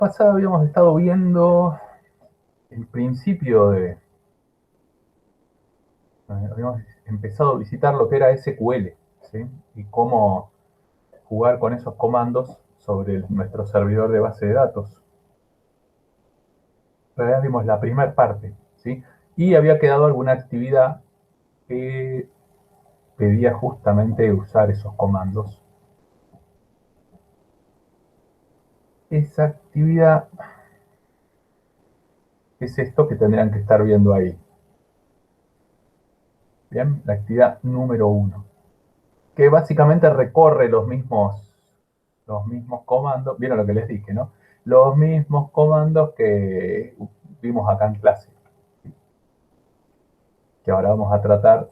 Pasado habíamos estado viendo el principio de... Habíamos empezado a visitar lo que era SQL, ¿sí? Y cómo jugar con esos comandos sobre nuestro servidor de base de datos. En realidad vimos la primera parte, ¿sí? Y había quedado alguna actividad que pedía justamente usar esos comandos. Esa actividad es esto que tendrían que estar viendo ahí. Bien, la actividad número 1, que básicamente recorre los mismos comandos, vieron lo que les dije, ¿no? Los mismos comandos que vimos acá en clase, que ahora vamos a tratar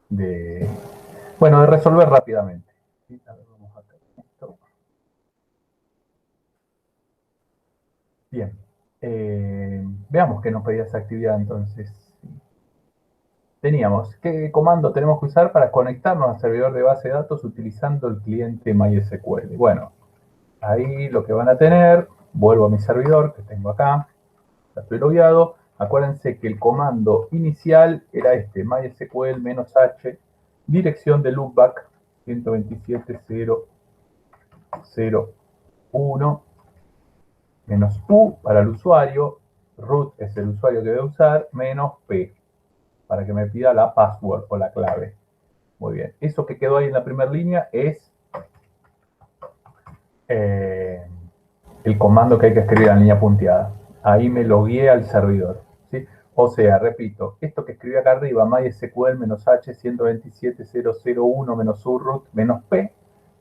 de, bueno, de resolver rápidamente. ¿Sí? A ver, vamos a hacer esto. Bien, veamos qué nos pedía esa actividad entonces. Teníamos, ¿qué comando tenemos que usar para conectarnos al servidor de base de datos utilizando el cliente MySQL? Bueno, ahí lo que van a tener, vuelvo a mi servidor que tengo acá, ya estoy logueado. Acuérdense que el comando inicial era este, mysql-h, dirección de loopback 127.0.0.1, menos u para el usuario, root es el usuario que debe usar, menos p, para que me pida la password o la clave. Muy bien, eso que quedó ahí en la primera línea es el comando que hay que escribir en línea punteada. Ahí me logueé al servidor, ¿sí? O sea, repito, esto que escribí acá arriba, mysql-h 127.0.0.1-uroot-p,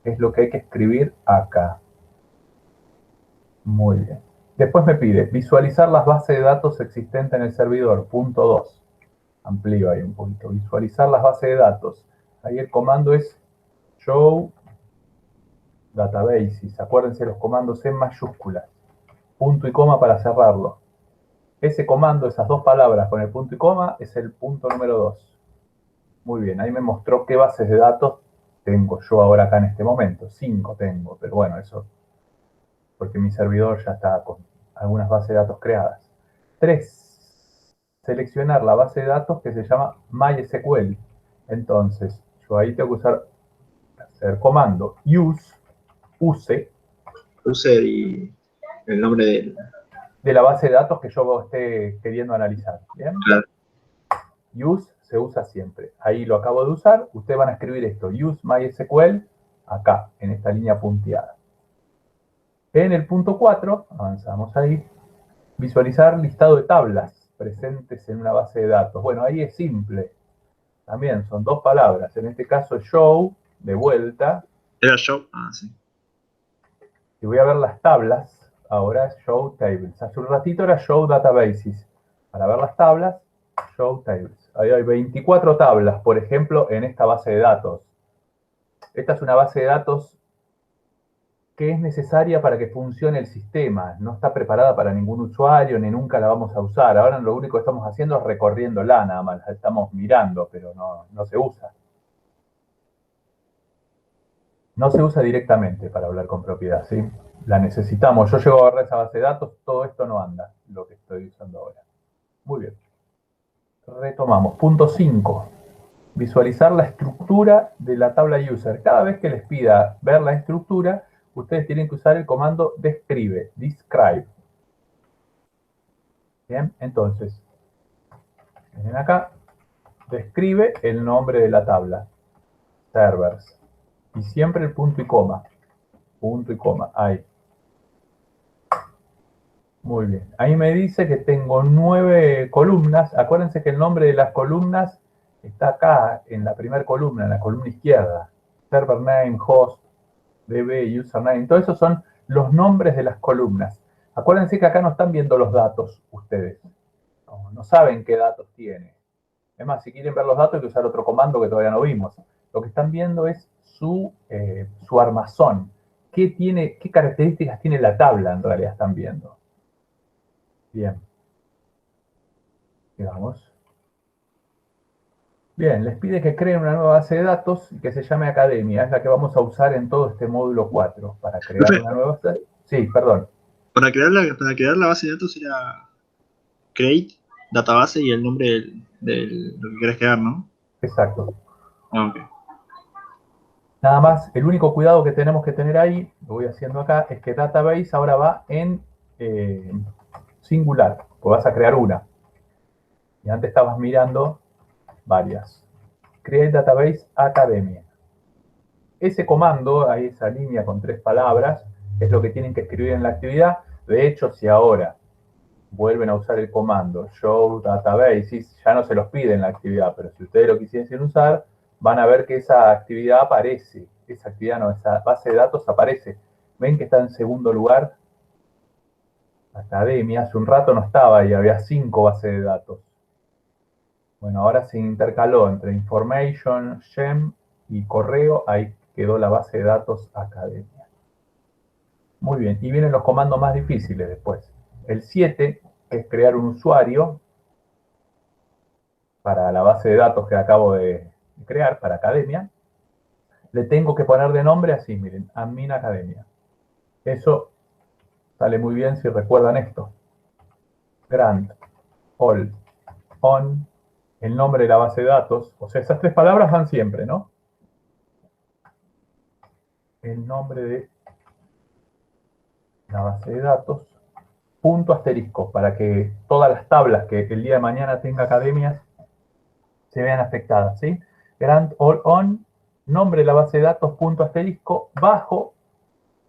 es lo que hay que escribir acá. Muy bien. Después me pide visualizar las bases de datos existentes en el servidor, punto 2. Amplío ahí un poquito. Visualizar las bases de datos. Ahí el comando es show databases. Acuérdense los comandos en mayúsculas. Punto y coma para cerrarlo. Ese comando, esas dos palabras con el punto y coma, es el punto número 2. Muy bien, ahí me mostró qué bases de datos tengo yo ahora acá en este momento. 5 tengo, pero bueno, eso porque mi servidor ya está con algunas bases de datos creadas. 3. Seleccionar la base de datos que se llama MySQL. Entonces, yo ahí tengo que hacer comando use User y el nombre de la base de datos que yo esté queriendo analizar. ¿Bien? claro. Use se usa siempre. Ahí lo acabo de usar. Ustedes van a escribir esto, use MySQL, acá, en esta línea punteada. En el punto 4, avanzamos ahí, visualizar listado de tablas presentes en una base de datos. Bueno, ahí es simple. También son dos palabras. En este caso, show, de vuelta. Era yo. Ah, sí. Y voy a ver las tablas. Ahora es show tables. Hace un ratito era show databases. Para ver las tablas, show tables. Ahí hay 24 tablas, por ejemplo, en esta base de datos. Esta es una base de datos que es necesaria para que funcione el sistema. No está preparada para ningún usuario, ni nunca la vamos a usar. Ahora lo único que estamos haciendo es recorriéndola nada más. La estamos mirando, pero no se usa. No se usa directamente para hablar con propiedad, ¿sí? La necesitamos. Yo llego a agarrar esa base de datos, todo esto no anda, lo que estoy usando ahora. Muy bien. Retomamos. Punto 5. Visualizar la estructura de la tabla user. Cada vez que les pida ver la estructura, ustedes tienen que usar el comando describe. Bien, entonces, miren acá, describe el nombre de la tabla. Servers. Y siempre el punto y coma. Punto y coma, ahí. Muy bien. Ahí me dice que tengo 9 columnas. Acuérdense que el nombre de las columnas está acá, en la primera columna, en la columna izquierda. Server name, host, db, username. Todo eso son los nombres de las columnas. Acuérdense que acá no están viendo los datos ustedes. No saben qué datos tiene. Es más, si quieren ver los datos hay que usar otro comando que todavía no vimos. Lo que están viendo es su armazón. ¿Qué características tiene la tabla en realidad están viendo? Bien. Digamos. Bien, les pide que creen una nueva base de datos que se llame Academia. Es la que vamos a usar en todo este módulo 4 para crear Profe, una nueva base. Sí, perdón. Para crear la base de datos era create, database y el nombre lo que querés crear, ¿no? Exacto. Ah, ok. Nada más, el único cuidado que tenemos que tener ahí, lo voy haciendo acá, es que database ahora va en singular, pues vas a crear una. Y antes estabas mirando varias. Create Database Academia. Ese comando, ahí esa línea con 3 palabras, es lo que tienen que escribir en la actividad. De hecho, si ahora vuelven a usar el comando show databases, ya no se los pide en la actividad, pero si ustedes lo quisiesen usar, van a ver que esa actividad aparece. Esa actividad no, esa base de datos aparece. ¿Ven que está en segundo lugar? Academia, hace un rato no estaba ahí, había 5 bases de datos. Bueno, ahora se intercaló entre information, gem y correo, ahí quedó la base de datos academia. Muy bien, y vienen los comandos más difíciles después. El 7 es crear un usuario para la base de datos que acabo de crear, para academia. Le tengo que poner de nombre así, miren, admin academia. Eso sale muy bien si recuerdan esto. Grant, all, on, el nombre de la base de datos. O sea, esas 3 palabras van siempre, ¿no? El nombre de la base de datos, punto asterisco, para que todas las tablas que el día de mañana tenga academias se vean afectadas, ¿sí? Grant all on, nombre de la base de datos, punto asterisco, bajo,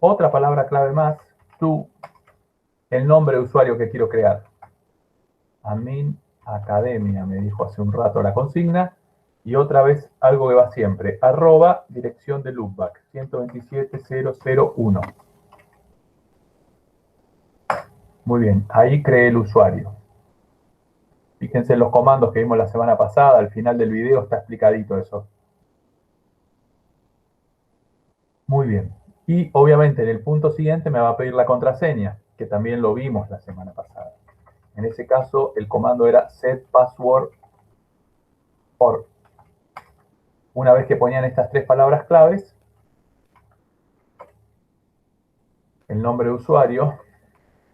otra palabra clave más, to, el nombre de usuario que quiero crear. Admin academia, me dijo hace un rato la consigna, y otra vez algo que va siempre, arroba, dirección de loopback, 127.001. Muy bien, ahí creé el usuario. Fíjense en los comandos que vimos la semana pasada, al final del video está explicadito eso. Muy bien. Y obviamente en el punto siguiente me va a pedir la contraseña, que también lo vimos la semana pasada. En ese caso, el comando era set password for. Una vez que ponían estas 3 palabras claves, el nombre de usuario,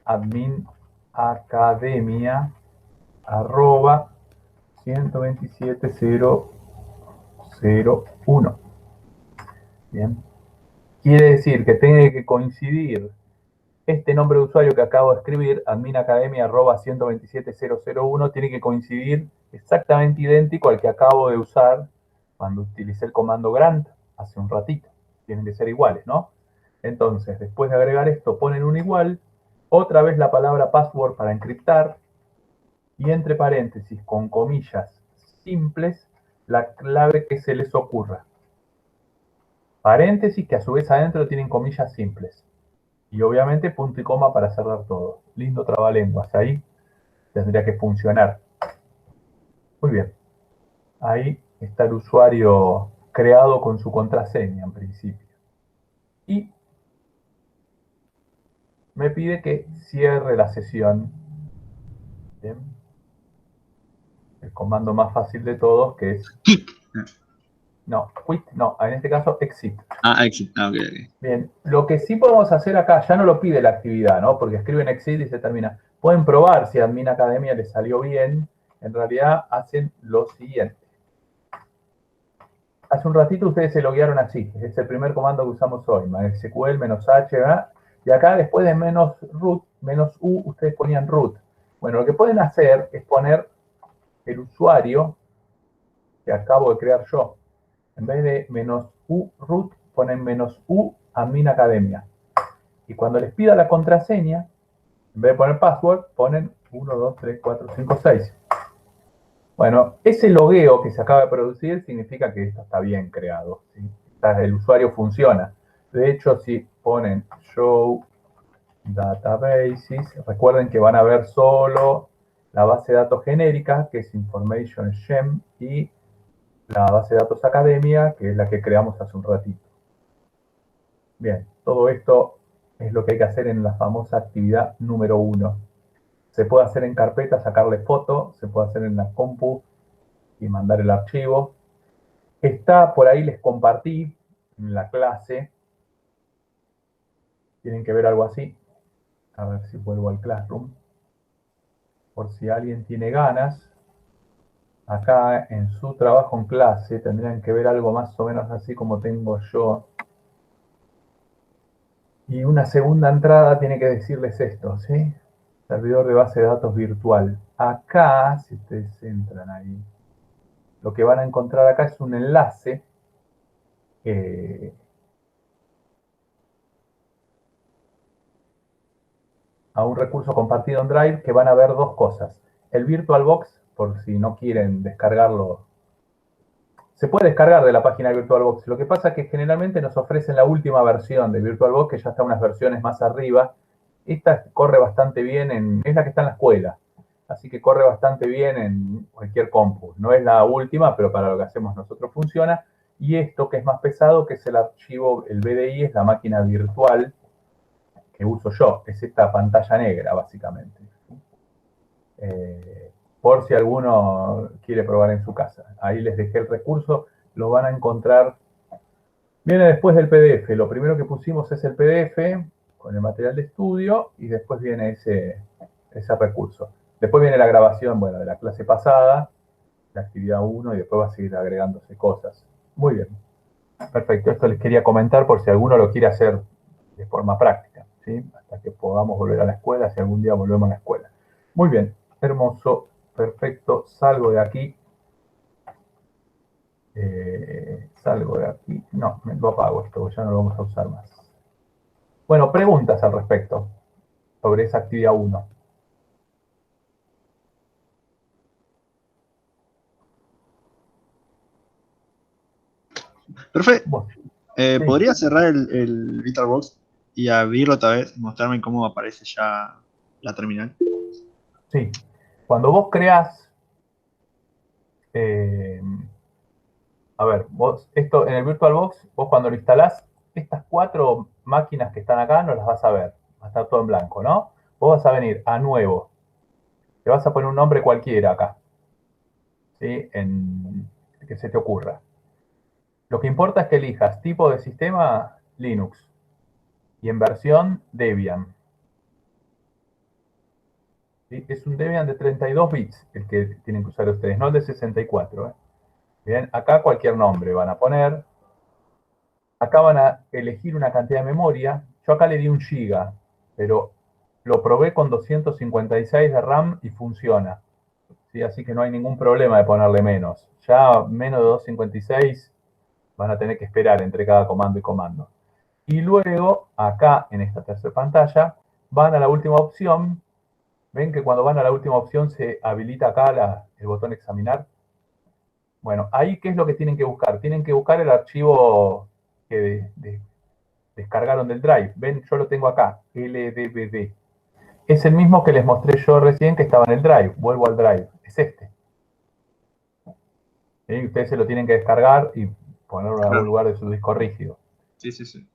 admin academia, arroba 127.001. Bien. Quiere decir que tiene que coincidir este nombre de usuario que acabo de escribir, adminacademia@127.001, tiene que coincidir exactamente idéntico al que acabo de usar cuando utilicé el comando grant hace un ratito. Tienen que ser iguales, ¿no? Entonces, después de agregar esto, ponen un igual, otra vez la palabra password para encriptar, y entre paréntesis, con comillas simples, la clave que se les ocurra. Paréntesis que a su vez adentro tienen comillas simples. Y obviamente punto y coma para cerrar todo. Lindo trabalenguas. Ahí tendría que funcionar. Muy bien. Ahí está el usuario creado con su contraseña en principio. Y me pide que cierre la sesión. Bien. El comando más fácil de todos que es... Quit. No, quit, no. En este caso, exit. Ah, exit. Ah, ok, ok. Bien, lo que sí podemos hacer acá, ya no lo pide la actividad, ¿no? Porque escriben exit y se termina. Pueden probar si Admin Academia les salió bien. En realidad hacen lo siguiente. Hace un ratito ustedes se loguearon así. Es el primer comando que usamos hoy. MySQL -h, ¿verdad? Y acá después de -root, -u, ustedes ponían root. Bueno, lo que pueden hacer es poner el usuario que acabo de crear yo. En vez de -u root, ponen -u admin academia. Y cuando les pida la contraseña, en vez de poner password, ponen 1, 2, 3, 4, 5, 6. Bueno, ese logueo que se acaba de producir significa que esto está bien creado, ¿sí? El usuario funciona. De hecho, si ponen show databases, recuerden que van a ver solo la base de datos genérica, que es information gem, y la base de datos academia, que es la que creamos hace un ratito. Bien, todo esto es lo que hay que hacer en la famosa actividad número 1. Se puede hacer en carpeta, sacarle foto, se puede hacer en la compu y mandar el archivo. Está por ahí, les compartí en la clase. Tienen que ver algo así. A ver si vuelvo al Classroom. Por si alguien tiene ganas. Acá en su trabajo en clase tendrían que ver algo más o menos así como tengo yo. Y una segunda entrada tiene que decirles esto, ¿sí? Servidor de base de datos virtual. Acá, si ustedes entran ahí, lo que van a encontrar acá es un enlace a un recurso compartido en Drive que van a ver dos cosas. El VirtualBox, por si no quieren descargarlo, se puede descargar de la página de VirtualBox. Lo que pasa es que generalmente nos ofrecen la última versión de VirtualBox, que ya está unas versiones más arriba. Esta corre bastante bien, es la que está en la escuela. Así que corre bastante bien en cualquier compu. No es la última, pero para lo que hacemos nosotros funciona. Y esto que es más pesado, que es el archivo, el BDI, es la máquina virtual que uso yo. Es esta pantalla negra, básicamente. Por si alguno quiere probar en su casa. Ahí les dejé el recurso, lo van a encontrar. Viene después del PDF. Lo primero que pusimos es el PDF con el material de estudio y después viene ese recurso. Después viene la grabación, bueno, de la clase pasada, la actividad 1 y después va a seguir agregándose cosas. Muy bien. Perfecto. Esto les quería comentar por si alguno lo quiere hacer de forma práctica, ¿sí? Hasta que podamos volver a la escuela, si algún día volvemos a la escuela. Muy bien. Hermoso. Perfecto. Salgo de aquí. Salgo de aquí. No, me lo apago esto, ya no lo vamos a usar más. Bueno, preguntas al respecto sobre esa actividad 1. Perfecto. Bueno, sí, ¿Podría cerrar el VirtualBox y abrirlo otra vez? Mostrarme cómo aparece ya la terminal. sí. Cuando vos creás, eh, a ver, vos, esto en el VirtualBox, vos cuando lo instalás, estas 4 máquinas que están acá no las vas a ver. Va a estar todo en blanco, ¿no? Vos vas a venir a nuevo. Te vas a poner un nombre cualquiera acá, ¿sí? Que se te ocurra. Lo que importa es que elijas tipo de sistema Linux y en versión Debian. ¿Sí? Es un Debian de 32 bits el que tienen que usar ustedes, no el de 64. Bien, acá cualquier nombre van a poner. Acá van a elegir una cantidad de memoria. Yo acá le di 1 giga, pero lo probé con 256 de RAM y funciona. ¿Sí? Así que no hay ningún problema de ponerle menos. Ya menos de 256 van a tener que esperar entre cada comando y comando. Y luego, acá en esta tercera pantalla, van a la última opción. Ven que cuando van a la última opción se habilita acá el botón examinar. Bueno, ahí ¿qué es lo que tienen que buscar? Tienen que buscar el archivo que descargaron del Drive. Ven, yo lo tengo acá, LDBD. Es el mismo que les mostré yo recién que estaba en el Drive. Vuelvo al Drive. Es este. ¿Sí? Ustedes se lo tienen que descargar y ponerlo en algún Claro. lugar de su disco rígido. Sí, sí, sí.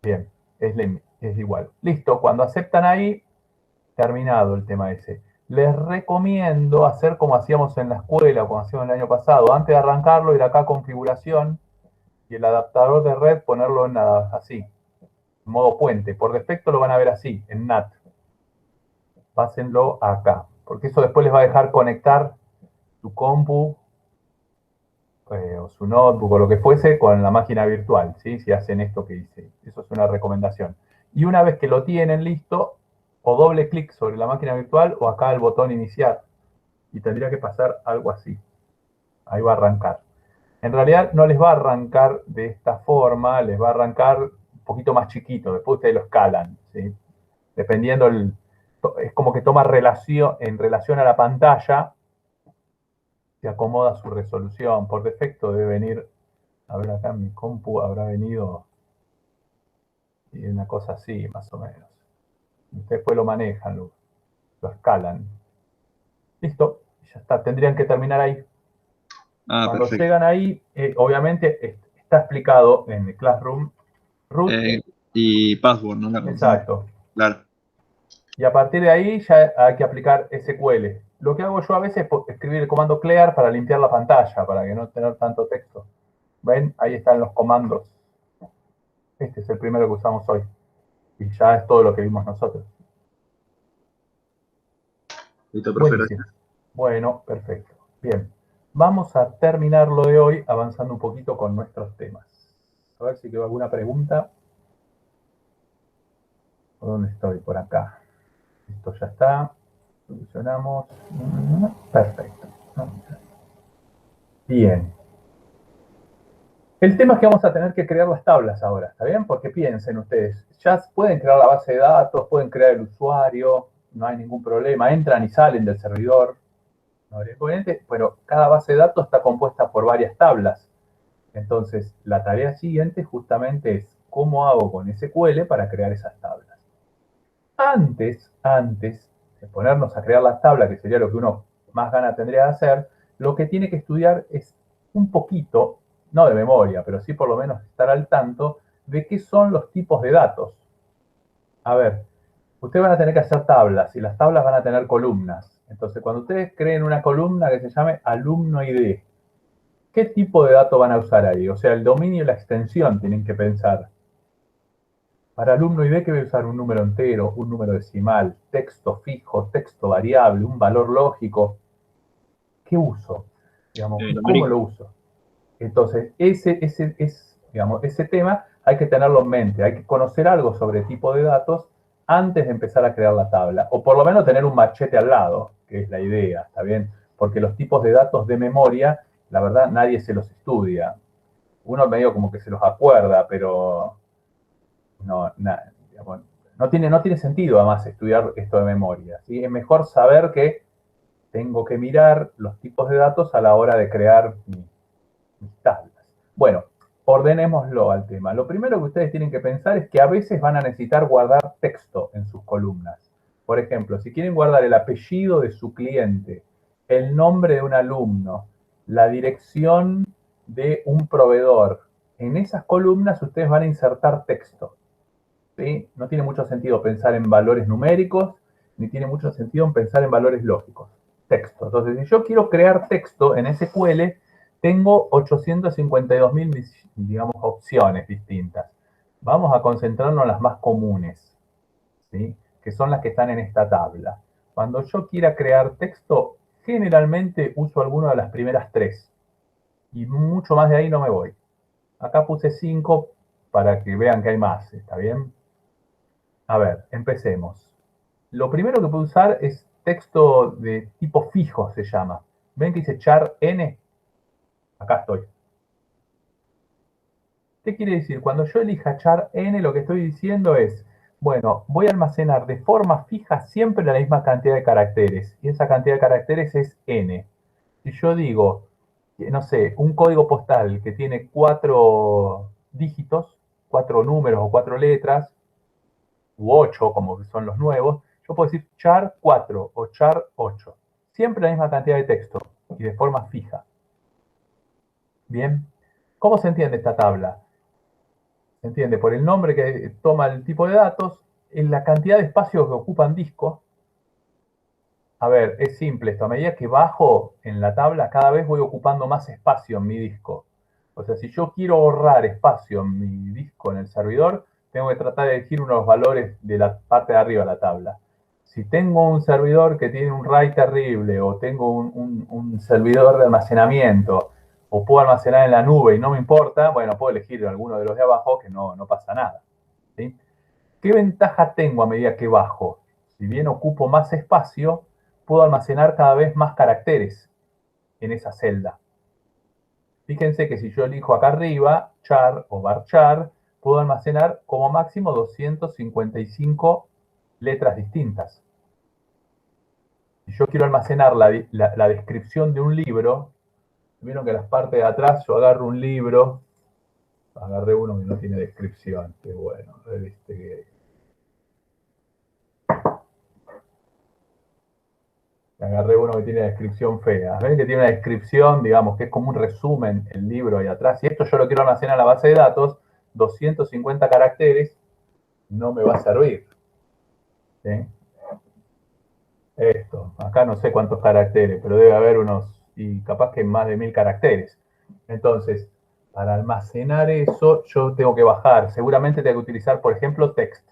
Bien, es igual. Listo, cuando aceptan ahí, terminado el tema ese. Les recomiendo hacer como hacíamos en la escuela, como hacíamos el año pasado. Antes de arrancarlo, ir acá a configuración y el adaptador de red ponerlo en así, en modo puente. Por defecto lo van a ver así, en NAT. Pásenlo acá, porque eso después les va a dejar conectar su compu o su notebook o lo que fuese con la máquina virtual, ¿sí? Si hacen esto que hice. Eso es una recomendación. Y una vez que lo tienen listo, o doble clic sobre la máquina virtual o acá el botón iniciar. Y tendría que pasar algo así. Ahí va a arrancar. En realidad no les va a arrancar de esta forma, les va a arrancar un poquito más chiquito, después ustedes lo escalan, ¿sí? Dependiendo, es como que toma relación, en relación a la pantalla, se acomoda su resolución. Por defecto debe venir, a ver acá en mi compu habrá venido y una cosa así, más o menos. Ustedes después lo manejan, lo escalan. Listo, ya está, tendrían que terminar ahí. Ah, Cuando perfecto. llegan ahí, obviamente está explicado en el Classroom, root, Y password, ¿no? La contraseña. exacto. Claro. Y a partir de ahí ya hay que aplicar SQL. Lo que hago yo a veces es escribir el comando clear para limpiar la pantalla, para que no tener tanto texto. ¿Ven? Ahí están los comandos. Este es el primero que usamos hoy. Y ya es todo lo que vimos nosotros. Listo, profe, Buenísimo. gracias. Bueno, perfecto. Bien. Vamos a terminar lo de hoy avanzando un poquito con nuestros temas. A ver si quedó alguna pregunta. ¿Por dónde estoy? Por acá. Esto ya está. Solucionamos. Perfecto. Bien. El tema es que vamos a tener que crear las tablas ahora, ¿está bien? Porque piensen ustedes, ya pueden crear la base de datos, pueden crear el usuario, no hay ningún problema, entran y salen del servidor, no hay inconveniente, pero cada base de datos está compuesta por varias tablas. Entonces, la tarea siguiente justamente es cómo hago con SQL para crear esas tablas. Antes de ponernos a crear las tablas, que sería lo que uno más gana tendría de hacer, lo que tiene que estudiar es un poquito, no de memoria, pero sí por lo menos estar al tanto de qué son los tipos de datos. A ver, ustedes van a tener que hacer tablas y las tablas van a tener columnas. Entonces, cuando ustedes creen una columna que se llame alumno ID, ¿qué tipo de dato van a usar ahí? O sea, el dominio y la extensión tienen que pensar. Para alumno ID, que voy a usar un número entero, un número decimal, texto fijo, texto variable, un valor lógico. ¿Qué uso? Digamos, ¿y cómo Numérico. lo uso? Entonces, ese tema hay que tenerlo en mente. Hay que conocer algo sobre tipo de datos antes de empezar a crear la tabla. O por lo menos tener un machete al lado, que es la idea, ¿está bien? Porque los tipos de datos de memoria, la verdad, nadie se los estudia. Uno medio como que se los acuerda, pero no, digamos, no tiene sentido además estudiar esto de memoria. ¿Sí? Es mejor saber que tengo que mirar los tipos de datos a la hora de crear mis tablas. Bueno, ordenémoslo al tema. Lo primero que ustedes tienen que pensar es que a veces van a necesitar guardar texto en sus columnas. Por ejemplo, si quieren guardar el apellido de su cliente, el nombre de un alumno, la dirección de un proveedor, en esas columnas ustedes van a insertar texto. ¿Sí? No tiene mucho sentido pensar en valores numéricos, ni tiene mucho sentido en pensar en valores lógicos. Texto. Entonces, si yo quiero crear texto en SQL, tengo 852.000, digamos, opciones distintas. Vamos a concentrarnos en las más comunes, ¿sí? Que son las que están en esta tabla. Cuando yo quiera crear texto, generalmente uso alguna de las primeras tres. Y mucho más de ahí no me voy. Acá puse 5 para que vean que hay más, ¿está bien? A ver, empecemos. Lo primero que puedo usar es texto de tipo fijo, se llama. ¿Ven que dice char n? Acá estoy. ¿Qué quiere decir? Cuando yo elija char n, lo que estoy diciendo es, bueno, voy a almacenar de forma fija siempre la misma cantidad de caracteres. Y esa cantidad de caracteres es n. Si yo digo, no sé, un código postal que tiene 4 dígitos, 4 números o 4 letras, u 8, como son los nuevos, yo puedo decir char 4 o char 8. Siempre la misma cantidad de texto y de forma fija. Bien. ¿Cómo se entiende esta tabla? Se entiende por el nombre que toma el tipo de datos, en la cantidad de espacio que ocupan discos. A ver, es simple esto. A medida que bajo en la tabla, cada vez voy ocupando más espacio en mi disco. O sea, si yo quiero ahorrar espacio en mi disco en el servidor, tengo que tratar de elegir unos valores de la parte de arriba de la tabla. Si tengo un servidor que tiene un RAID terrible, o tengo un servidor de almacenamiento, o puedo almacenar en la nube y no me importa, bueno, puedo elegir alguno de los de abajo que no pasa nada. ¿Sí? ¿Qué ventaja tengo a medida que bajo? Si bien ocupo más espacio, puedo almacenar cada vez más caracteres en esa celda. Fíjense que si yo elijo acá arriba, char o varchar, puedo almacenar como máximo 255 letras distintas. Si yo quiero almacenar la descripción de un libro, vieron que en las partes de atrás yo agarro un libro, agarré uno que no tiene descripción, qué bueno, agarré uno que tiene descripción fea. ¿Ven que tiene una descripción, digamos, que es como un resumen el libro ahí atrás? Si esto yo lo quiero almacenar en la base de datos, 250 caracteres no me va a servir. ¿Sí? Esto, acá no sé cuántos caracteres, pero debe haber unos, y capaz que más de 1000 caracteres. Entonces, para almacenar eso, yo tengo que bajar. Seguramente tengo que utilizar, por ejemplo, text.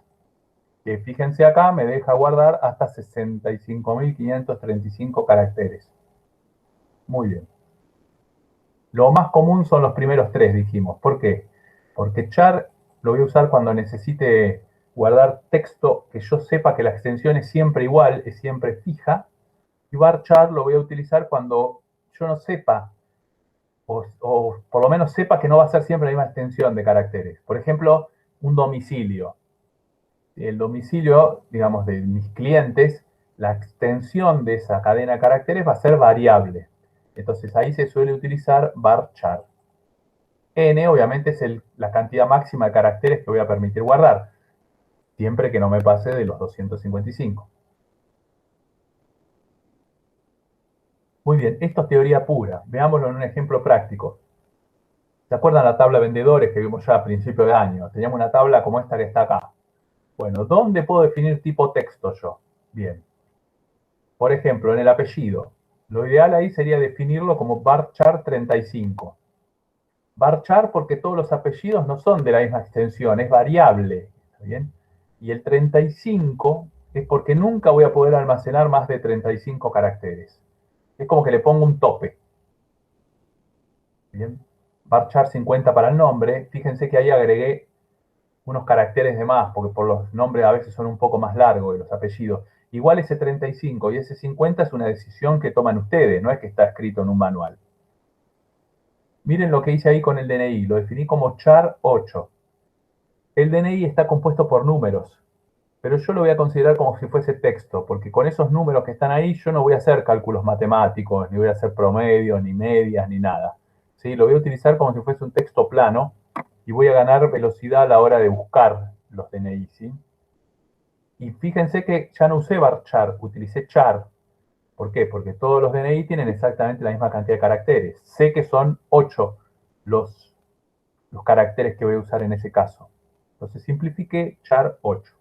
que fíjense acá, me deja guardar hasta 65.535 caracteres. Muy bien. Lo más común son los primeros tres, dijimos. ¿Por qué? Porque char lo voy a usar cuando necesite guardar texto que yo sepa que la extensión es siempre igual, es siempre fija. Y varchar lo voy a utilizar cuando yo no sepa, o por lo menos sepa que no va a ser siempre la misma extensión de caracteres. Por ejemplo, un domicilio. El domicilio, digamos, de mis clientes, la extensión de esa cadena de caracteres va a ser variable. Entonces ahí se suele utilizar varchar. N, obviamente, es la cantidad máxima de caracteres que voy a permitir guardar, siempre que no me pase de los 255. Muy bien, esto es teoría pura. Veámoslo en un ejemplo práctico. ¿Se acuerdan la tabla de vendedores que vimos ya a principio de año? Teníamos una tabla como esta que está acá. Bueno, ¿dónde puedo definir tipo texto yo? Bien. Por ejemplo, en el apellido. Lo ideal ahí sería definirlo como varchar 35. Varchar porque todos los apellidos no son de la misma extensión, es variable. ¿Está bien? Y el 35 es porque nunca voy a poder almacenar más de 35 caracteres. Es como que le pongo un tope. ¿Bien? Varchar 50 para el nombre. Fíjense que ahí agregué unos caracteres de más, porque por los nombres a veces son un poco más largos de los apellidos. Igual ese 35 y ese 50 es una decisión que toman ustedes, no es que está escrito en un manual. Miren lo que hice ahí con el DNI, lo definí como char 8. El DNI está compuesto por números, pero yo lo voy a considerar como si fuese texto, porque con esos números que están ahí yo no voy a hacer cálculos matemáticos, ni voy a hacer promedios, ni medias, ni nada. ¿Sí? Lo voy a utilizar como si fuese un texto plano y voy a ganar velocidad a la hora de buscar los DNI. ¿Sí? Y fíjense que ya no usé varchar, utilicé char. ¿Por qué? Porque todos los DNI tienen exactamente la misma cantidad de caracteres. Sé que son 8 los caracteres que voy a usar en ese caso. Entonces simplifiqué char 8.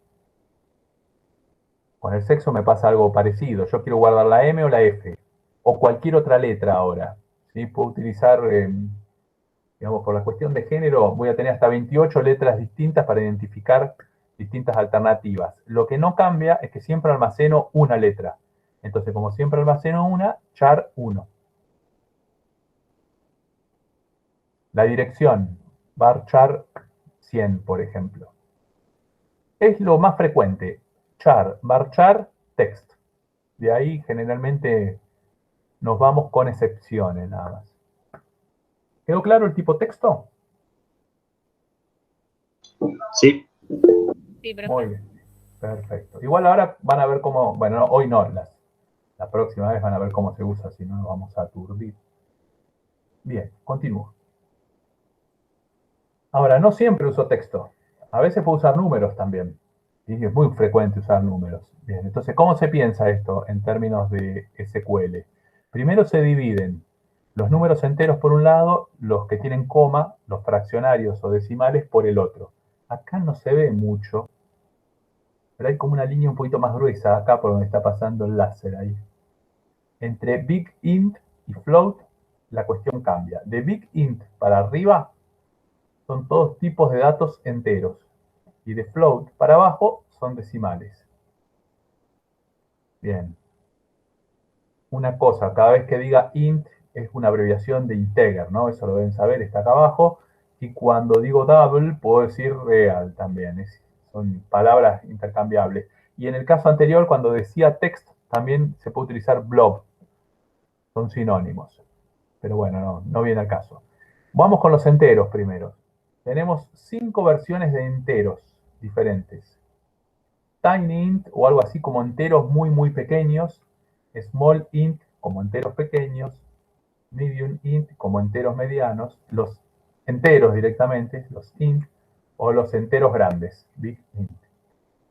Con el sexo me pasa algo parecido. Yo quiero guardar la M o la F, o cualquier otra letra ahora. ¿Sí? Puedo utilizar, digamos, por la cuestión de género, voy a tener hasta 28 letras distintas para identificar distintas alternativas. Lo que no cambia es que siempre almaceno una letra. Entonces, como siempre almaceno una, char 1. La dirección, varchar 100, por ejemplo. Es lo más frecuente, char, varchar, text. De ahí generalmente nos vamos con excepciones nada más. ¿Quedó claro el tipo texto? Sí. Sí, profe. Muy bien, perfecto. Igual ahora van a ver cómo, bueno, no, hoy no, la próxima vez van a ver cómo se usa, si no nos vamos a aturdir. Bien, continúo. Ahora, no siempre uso texto. A veces puedo usar números también. ¿Sí? Es muy frecuente usar números. Bien, entonces, ¿cómo se piensa esto en términos de SQL? Primero se dividen los números enteros por un lado, los que tienen coma, los fraccionarios o decimales por el otro. Acá no se ve mucho, pero hay como una línea un poquito más gruesa acá por donde está pasando el láser ahí. Entre big int y float, la cuestión cambia. De big int para arriba, son todos tipos de datos enteros. Y de float para abajo son decimales. Bien. Una cosa, cada vez que diga int es una abreviación de integer, ¿no? Eso lo deben saber, está acá abajo. Y cuando digo double, puedo decir real también. Son palabras intercambiables. Y en el caso anterior, cuando decía text, también se puede utilizar blob. Son sinónimos. Pero bueno, no viene al caso. Vamos con los enteros primero. Tenemos 5 versiones de enteros diferentes. Tiny int o algo así como enteros muy pequeños. Small int como enteros pequeños. Medium int como enteros medianos. Los enteros directamente, los int, o los enteros grandes, big int.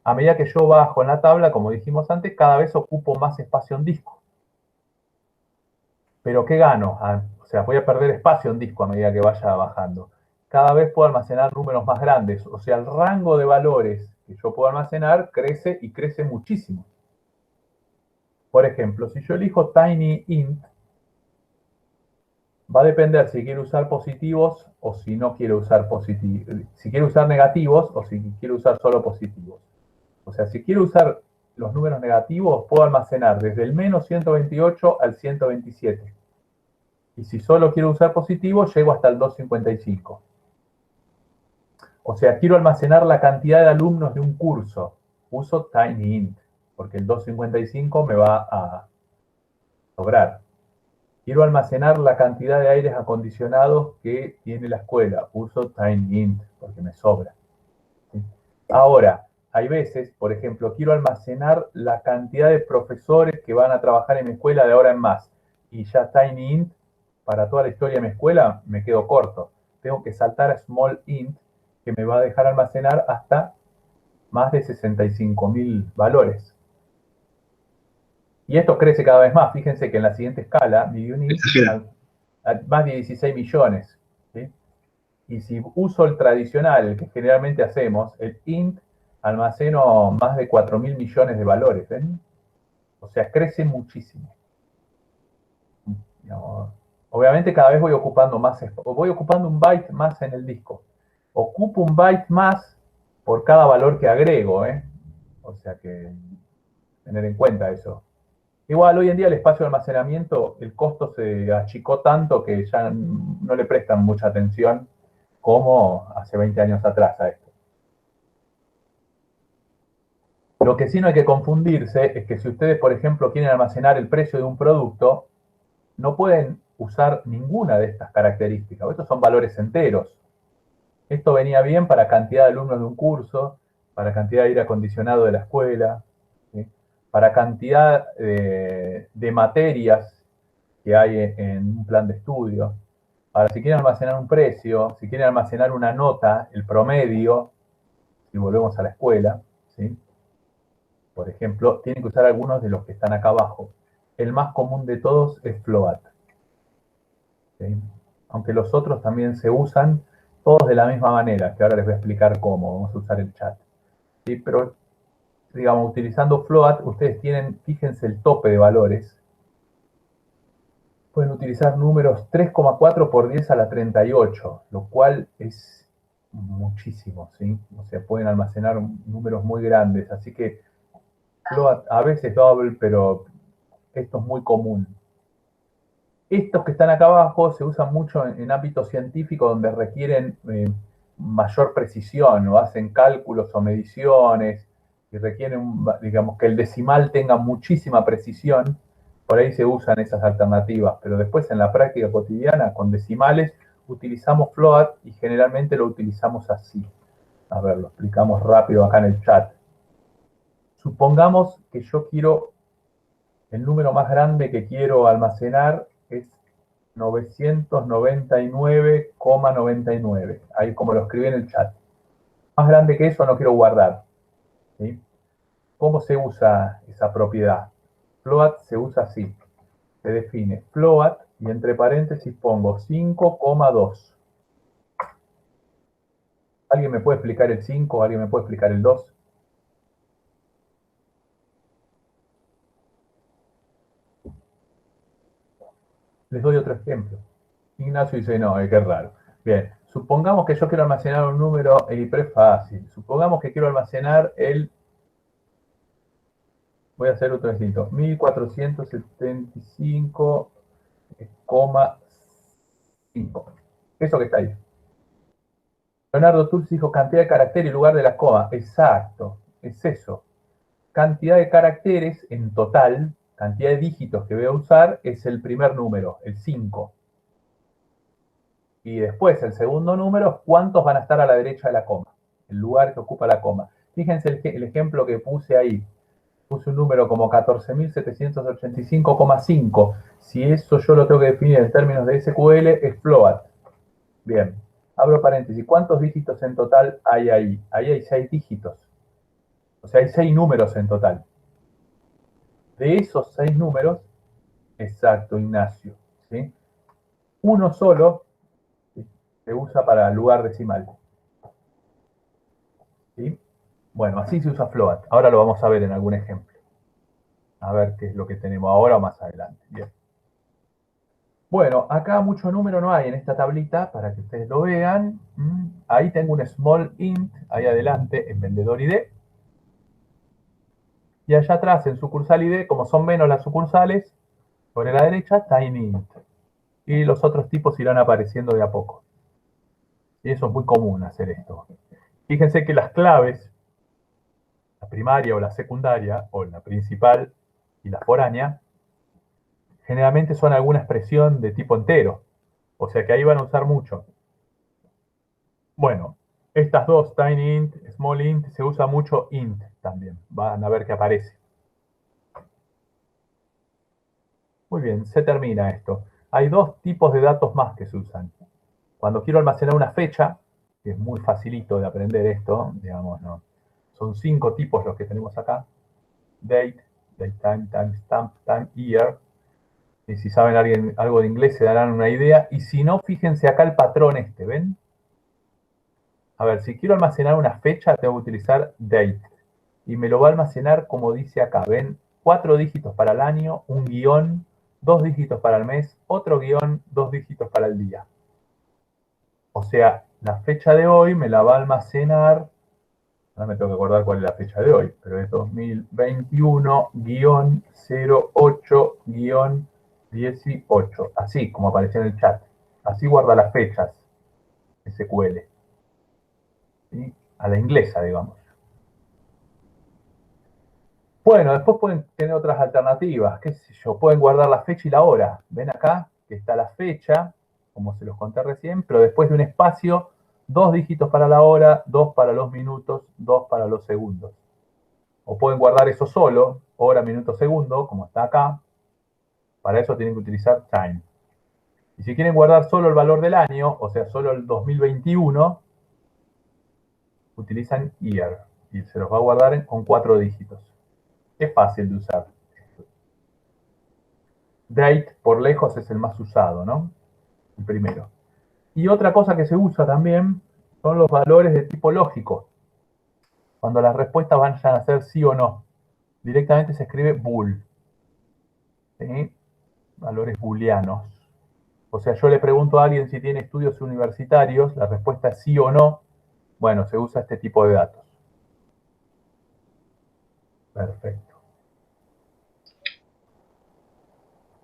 A medida que yo bajo en la tabla, como dijimos antes, cada vez ocupo más espacio en disco. ¿Pero qué gano? O sea, voy a perder espacio en disco a medida que vaya bajando. Cada vez puedo almacenar números más grandes. O sea, el rango de valores que yo puedo almacenar crece y crece muchísimo. Por ejemplo, si yo elijo tiny int, va a depender si quiero usar positivos o si no quiero usar positivos. Si quiero usar negativos o si quiero usar solo positivos. O sea, si quiero usar los números negativos, puedo almacenar desde el menos 128 al 127. Y si solo quiero usar positivo, llego hasta el 255. O sea, quiero almacenar la cantidad de alumnos de un curso. Uso tinyInt, porque el 255 me va a sobrar. Quiero almacenar la cantidad de aires acondicionados que tiene la escuela. Uso tinyInt, porque me sobra. ¿Sí? Ahora, hay veces, por ejemplo, quiero almacenar la cantidad de profesores que van a trabajar en mi escuela de ahora en más. Y ya tinyInt, para toda la historia de mi escuela, me quedo corto. Tengo que saltar a smallInt, que me va a dejar almacenar hasta más de 65.000 valores. Y esto crece cada vez más. Fíjense que en la siguiente escala, mi unit a más de 16 millones. ¿Sí? Y si uso el tradicional, el que generalmente hacemos, el int, almaceno más de 4.000 millones de valores. ¿Ven? O sea, crece muchísimo. Obviamente cada vez voy ocupando un byte más en el disco. Ocupo un byte más por cada valor que agrego, ¿eh? O sea que tener en cuenta eso. Igual hoy en día el espacio de almacenamiento, el costo se achicó tanto que ya no le prestan mucha atención como hace 20 años atrás a esto. Lo que sí no hay que confundirse es que si ustedes, por ejemplo, quieren almacenar el precio de un producto, no pueden usar ninguna de estas características. Estos son valores enteros. Esto venía bien para cantidad de alumnos de un curso, para cantidad de aire acondicionado de la escuela, ¿sí? Para cantidad de materias que hay en un plan de estudio. Ahora, si quieren almacenar un precio, si quieren almacenar una nota, el promedio, si volvemos a la escuela, ¿sí? Por ejemplo, tienen que usar algunos de los que están acá abajo. El más común de todos es float. ¿Sí? Aunque los otros también se usan, todos de la misma manera, que ahora les voy a explicar cómo. Vamos a usar el chat. ¿Sí? Pero, digamos, utilizando float, ustedes tienen, fíjense el tope de valores. Pueden utilizar números 3,4 por 10 a la 38, lo cual es muchísimo, ¿sí? O sea, pueden almacenar números muy grandes. Así que float a veces double, pero esto es muy común. Estos que están acá abajo se usan mucho en ámbitos científicos donde requieren mayor precisión, o hacen cálculos o mediciones y requieren, digamos, que el decimal tenga muchísima precisión. Por ahí se usan esas alternativas, pero después en la práctica cotidiana con decimales utilizamos float y generalmente lo utilizamos así. A ver, lo explicamos rápido acá en el chat. Supongamos que yo quiero, el número más grande que quiero almacenar es 999,99. Ahí como lo escribí en el chat. Más grande que eso no quiero guardar. ¿Sí? ¿Cómo se usa esa propiedad? Float se usa así. Se define float y entre paréntesis pongo 5,2. ¿Alguien me puede explicar el 5? ¿Alguien me puede explicar el 2? Les doy otro ejemplo. Ignacio dice, no, qué raro. Bien, supongamos que yo quiero almacenar un número, y es fácil. Supongamos que quiero almacenar el, voy a hacer otro ejemplo, 1475,5. Eso que está ahí. Leonardo Tulsi dijo cantidad de caracteres en lugar de las comas. Exacto, es eso. Cantidad de caracteres en total, cantidad de dígitos que voy a usar, es el primer número, el 5. Y después el segundo número, cuántos van a estar a la derecha de la coma, el lugar que ocupa la coma. Fíjense el ejemplo que puse ahí. Puse un número como 14.785,5. Si eso yo lo tengo que definir en términos de SQL, es float. Bien, abro paréntesis. ¿Cuántos dígitos en total hay ahí? Ahí hay 6 dígitos. O sea, hay 6 números en total. De esos 6 números, exacto, Ignacio, ¿sí? Uno solo se usa para lugar decimal. ¿Sí? Bueno, así se usa float. Ahora lo vamos a ver en algún ejemplo. A ver qué es lo que tenemos ahora o más adelante. Bien. Bueno, acá mucho número no hay en esta tablita para que ustedes lo vean. Ahí tengo un small int, ahí adelante, en vendedor ID. Y allá atrás, en sucursal ID, como son menos las sucursales, sobre la derecha, tinyInt. Y los otros tipos irán apareciendo de a poco. Y eso es muy común hacer esto. Fíjense que las claves, la primaria o la secundaria, o la principal y la foránea, generalmente son alguna expresión de tipo entero. O sea que ahí van a usar mucho. Bueno, estas dos, tinyInt, smallInt, se usa mucho int también. Van a ver que aparece. Muy bien, se termina esto. Hay dos tipos de datos más que se usan. Cuando quiero almacenar una fecha, que es muy facilito de aprender esto, digamos, ¿no? Son 5 tipos los que tenemos acá. Date, datetime, timestamp, time, year. Y si saben algo de inglés se darán una idea. Y si no, fíjense acá el patrón este, ¿ven? A ver, si quiero almacenar una fecha, tengo que utilizar date. Y me lo va a almacenar como dice acá, ¿ven? 4 dígitos para el año, un guión, 2 dígitos para el mes, otro guión, 2 dígitos para el día. O sea, la fecha de hoy me la va a almacenar, ahora me tengo que acordar cuál es la fecha de hoy, pero es 2021-08-18, así como apareció en el chat. Así guarda las fechas SQL, ¿sí? A la inglesa, digamos. Bueno, después pueden tener otras alternativas, qué sé yo, pueden guardar la fecha y la hora. Ven acá que está la fecha, como se los conté recién, pero después de un espacio, 2 dígitos para la hora, 2 para los minutos, 2 para los segundos. O pueden guardar eso solo, hora, minuto, segundo, como está acá. Para eso tienen que utilizar time. Y si quieren guardar solo el valor del año, o sea, solo el 2021, utilizan year. Y se los va a guardar con 4 dígitos. Es fácil de usar. Date, por lejos, es el más usado, ¿no? El primero. Y otra cosa que se usa también son los valores de tipo lógico. Cuando las respuestas van a ser sí o no. Directamente se escribe bool. ¿Sí? Valores booleanos. O sea, yo le pregunto a alguien si tiene estudios universitarios, la respuesta es sí o no. Bueno, se usa este tipo de datos. Perfecto.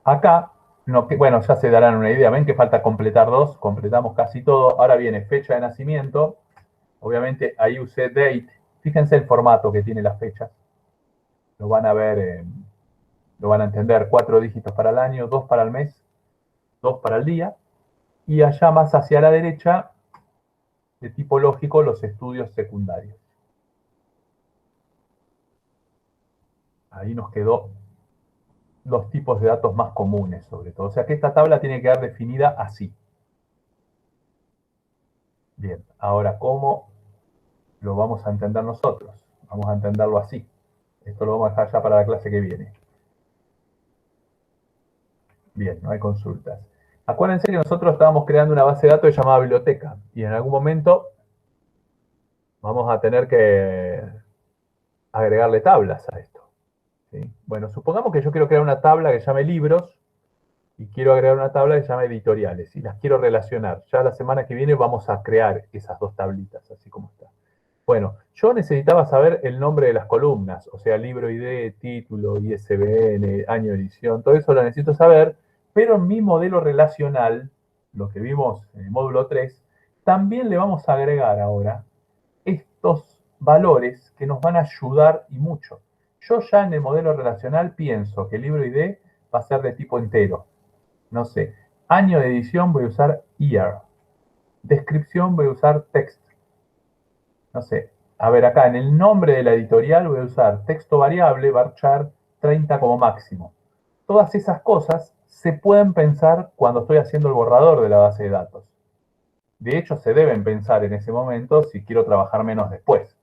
Acá, no, bueno, ya se darán una idea. Ven que falta completar 2, completamos casi todo. Ahora viene fecha de nacimiento. Obviamente ahí usé date. Fíjense el formato que tiene las fechas. Lo van a ver, lo van a entender. 4 dígitos para el año, 2 para el mes, 2 para el día. Y allá más hacia la derecha, de tipo lógico, los estudios secundarios. Ahí nos quedó los tipos de datos más comunes, sobre todo. O sea que esta tabla tiene que quedar definida así. Bien, ahora, ¿cómo lo vamos a entender nosotros? Vamos a entenderlo así. Esto lo vamos a dejar ya para la clase que viene. Bien, no hay consultas. Acuérdense que nosotros estábamos creando una base de datos llamada biblioteca. Y en algún momento vamos a tener que agregarle tablas a esto. ¿Sí? Bueno, supongamos que yo quiero crear una tabla que llame libros y quiero agregar una tabla que se llama editoriales y las quiero relacionar. Ya la semana que viene vamos a crear esas dos tablitas, así como está. Bueno, yo necesitaba saber el nombre de las columnas, o sea, libro ID, título, ISBN, año de edición, todo eso lo necesito saber, pero en mi modelo relacional, lo que vimos en el módulo 3, también le vamos a agregar ahora estos valores que nos van a ayudar y mucho. Yo ya en el modelo relacional pienso que el libro ID va a ser de tipo entero. No sé, año de edición voy a usar year. Descripción voy a usar text. No sé, a ver acá en el nombre de la editorial voy a usar texto variable, varchar 30 como máximo. Todas esas cosas se pueden pensar cuando estoy haciendo el borrador de la base de datos. De hecho, se deben pensar en ese momento si quiero trabajar menos después.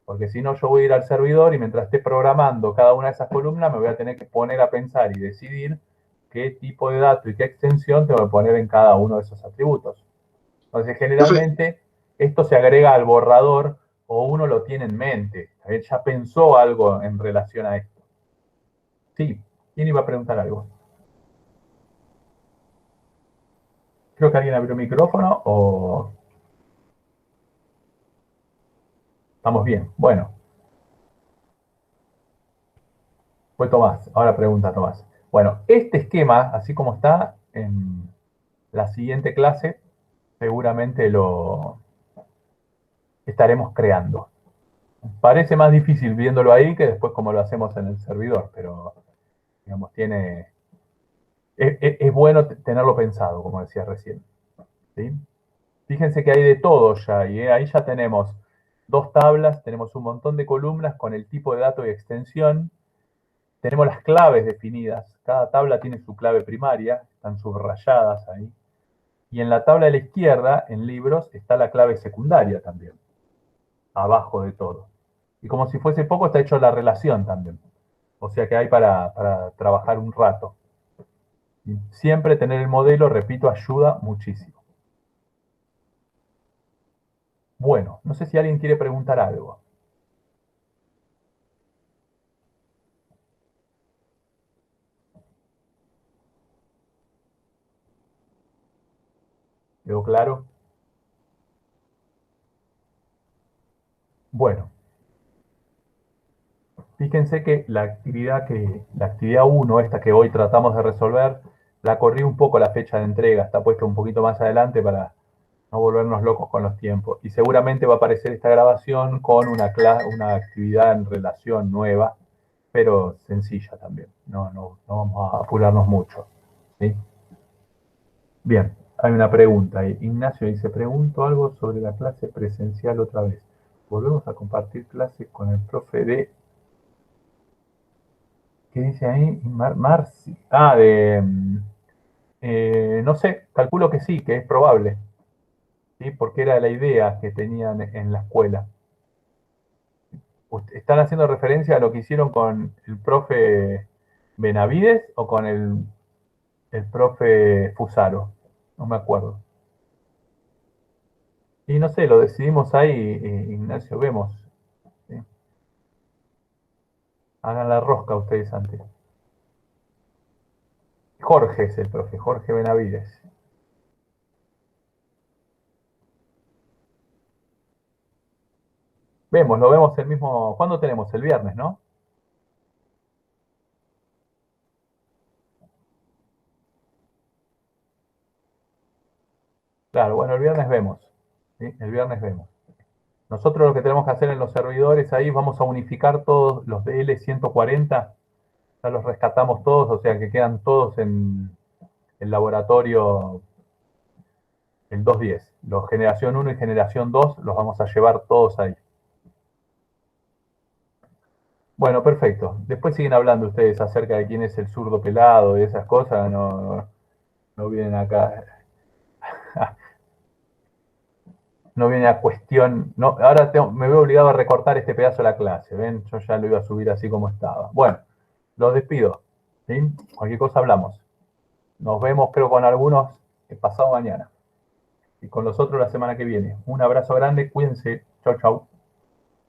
Porque si no, yo voy a ir al servidor y mientras esté programando cada una de esas columnas, me voy a tener que poner a pensar y decidir qué tipo de dato y qué extensión tengo que poner en cada uno de esos atributos. Entonces, Profe, generalmente, esto se agrega al borrador o uno lo tiene en mente. Él ya pensó algo en relación a esto. Sí, ¿quién iba a preguntar algo? Creo que alguien abrió micrófono o... Estamos bien. Bueno, Fue Tomás. Ahora pregunta Tomás. Bueno, este esquema, así como está en la siguiente clase, seguramente lo estaremos creando. Parece más difícil viéndolo ahí que después como lo hacemos en el servidor, pero digamos, es bueno tenerlo pensado, como decía recién. ¿Sí? Fíjense que hay de todo ya, y ahí ya tenemos dos tablas, tenemos un montón de columnas con el tipo de dato y extensión, tenemos las claves definidas, cada tabla tiene su clave primaria, están subrayadas ahí, y en la tabla de la izquierda, en libros, está la clave secundaria también, abajo de todo. Y como si fuese poco, está hecho la relación también. O sea que hay para trabajar un rato. Y siempre tener el modelo, repito, ayuda muchísimo. Bueno, no sé si alguien quiere preguntar algo. ¿Quedó claro? Bueno, fíjense que la actividad 1, esta que hoy tratamos de resolver, la corrí un poco la fecha de entrega, está puesta un poquito más adelante para no volvernos locos con los tiempos. Y seguramente va a aparecer esta grabación con una actividad en relación nueva, pero sencilla también. No vamos a apurarnos mucho. ¿Sí? Bien, hay una pregunta ahí. Ignacio dice, pregunto algo sobre la clase presencial otra vez. Volvemos a compartir clase con el profe de... ¿Qué dice ahí? Marci. No sé, calculo que sí, que es probable. ¿Sí? Porque era la idea que tenían en la escuela. ¿Están haciendo referencia a lo que hicieron con el profe Benavides o con el profe Fusaro? No me acuerdo. Y no sé, lo decidimos ahí, Ignacio, vemos. ¿Sí? Hagan la rosca ustedes antes. Jorge es el profe, Jorge Benavides. Lo vemos el mismo. ¿Cuándo tenemos? El viernes, ¿no? Claro, bueno, el viernes vemos. ¿Sí? El viernes vemos. Nosotros lo que tenemos que hacer en los servidores ahí, vamos a unificar todos los de L140, ya los rescatamos todos, o sea que quedan todos en el laboratorio el 210. Los generación 1 y generación 2 los vamos a llevar todos ahí. Bueno, perfecto. Después siguen hablando ustedes acerca de quién es el zurdo pelado y esas cosas, no vienen acá. No viene a cuestión. No, ahora me veo obligado a recortar este pedazo de la clase. ¿Ven? Yo ya lo iba a subir así como estaba. Bueno, los despido. ¿Sí? Cualquier cosa hablamos. Nos vemos, creo, con algunos pasado mañana. Y con los otros la semana que viene. Un abrazo grande. Cuídense. Chau, chau.